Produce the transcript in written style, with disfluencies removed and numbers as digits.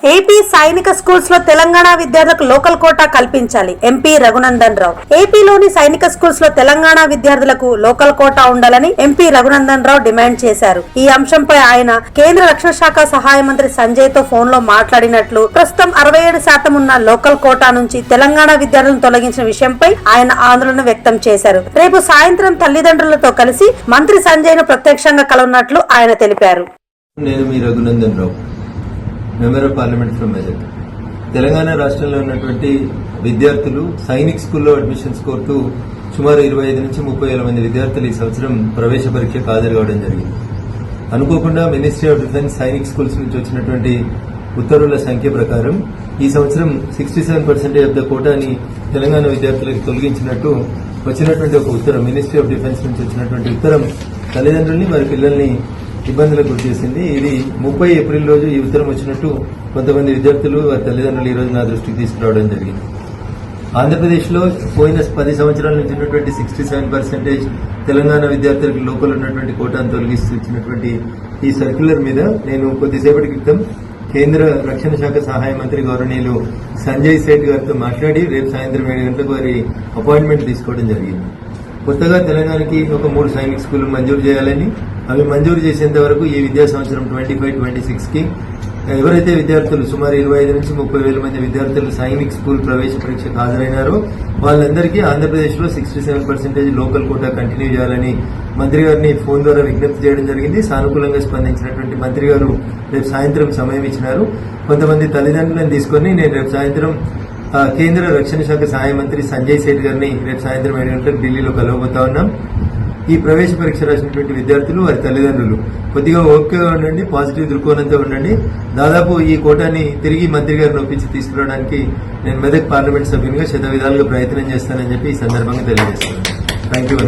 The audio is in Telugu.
ఏపీ సైనిక స్కూల్స్ లో తెలంగాణ విద్యార్థులకు లోకల్ కోటా కల్పించాలి ఎంపీ రఘునందన్ రావు. ఏపీలోని సైనిక స్కూల్స్ లో తెలంగాణ విద్యార్థులకు లోకల్ కోటా ఉండాలని ఎంపీ రఘునందన్ రావు డిమాండ్ చేశారు. ఈ అంశంపై ఆయన కేంద్ర రక్షణ శాఖ సహాయ మంత్రి సంజయ్ తో ఫోన్ లో మాట్లాడినట్లు, ప్రస్తుతం 67% ఉన్న లోకల్ కోటా నుంచి తెలంగాణ విద్యార్థులను తొలగించిన విషయంపై ఆయన ఆందోళన వ్యక్తం చేశారు. రేపు సాయంత్రం తల్లిదండ్రులతో కలిసి మంత్రి సంజయ్ ను ప్రత్యక్షంగా కలవనున్నట్లు ఆయన తెలిపారు. నేను మీ Raghunandan Rao, member of parliament from Medak. Telangana రాష్ట్రంలో ఉన్నటువంటి విద్యార్థులు సైనిక్ స్కూల్లో అడ్మిషన్స్ కోరుతూ సుమారు 25 నుంచి 30,000 మంది విద్యార్థులు ఈ సంవత్సరం ప్రవేశ పరీక్షకు హాజరు కావడం జరిగింది. అనుకోకుండా ministry of defence Sainik schools నుంచి వచ్చినటువంటి ఉత్తర్వుల సంఖ్య ప్రకారం ఈ సంవత్సరం 67% ఆఫ్ ద కోటాని తెలంగాణ విద్యార్థులకు తొలగించినట్టు వచ్చినటువంటి ఒక ఉత్తరం, మినిస్ట్రీ ఆఫ్ డిఫెన్స్ నుంచి వచ్చినటువంటి ఉత్తరం తల్లిదండ్రుల్ని వారి పిల్లల్ని ఇబ్బందులకు గురి చేసింది. ఇది 30 ఏప్రిల్ రోజు ఈ ఉత్తరం వచ్చినట్టు కొంతమంది విద్యార్థులు వారి తల్లిదండ్రులు ఈ రోజు నా దృష్టికి తీసుకురావడం జరిగింది. ఆంధ్రప్రదేశ్ లో పోయిన 10 సంవత్సరాల నుంచి ఉన్నటువంటి 67% తెలంగాణ విద్యార్థులకు లోపల ఉన్నటువంటి కోటాను తొలగిస్తూ ఇచ్చినటువంటి ఈ సర్క్యులర్ మీద నేను కొద్దిసేపటి క్రితం కేంద్ర రక్షణ శాఖ సహాయ మంత్రి గౌరవనీయులు సంజయ్ సేఠ్ గారితో మాట్లాడి రేపు సాయంత్రం 7 గంటలకు వారి అపాయింట్మెంట్ తీసుకోవడం జరిగింది. కొత్తగా తెలంగాణకి ఒక 3 సైనిక్ స్కూళ్లు మంజూరు చేయాలని, అవి మంజూరు చేసేంత వరకు ఈ విద్యా సంవత్సరం 25-26 కి ఎవరైతే విద్యార్థులు సుమారు 25 నుంచి 30,000 మంది విద్యార్థులు సైనిక్ స్కూల్ ప్రవేశ పరీక్షకు హాజరైనారో వాళ్ళందరికీ ఆంధ్రప్రదేశ్ లో 67% లోకల్ కోటా కంటిన్యూ చేయాలని మంత్రి గారిని ఫోన్ ద్వారా విజ్ఞప్తి చేయడం జరిగింది. సానుకూలంగా స్పందించినటువంటి మంత్రి గారు రేపు సాయంత్రం సమయం ఇచ్చినారు. కొంతమంది తల్లిదండ్రులను తీసుకుని నేను రేపు సాయంత్రం కేంద్ర రక్షణ శాఖ సహాయ మంత్రి సంజయ్ సేఠ్ గారిని రేపు సాయంత్రం 7 గంటలకు ఢిల్లీలో కలవబోతా ఉన్నాం. ఈ ప్రవేశ పరీక్ష రాసినటువంటి విద్యార్థులు వారి తల్లిదండ్రులు కొద్దిగా ఓపికగా ఉండండి, పాజిటివ్ దృక్కోణంతో ఉండండి. దాదాపు ఈ కోటాని తిరిగి మంత్రి గారిని ఒప్పించి తీసుకురావడానికి నేను మెదక్ పార్లమెంట్ సభ్యునిగా శత విధాలుగా ప్రయత్నం చేస్తానని చెప్పి ఈ సందర్భంగా తెలియజేస్తున్నాను. Thank you.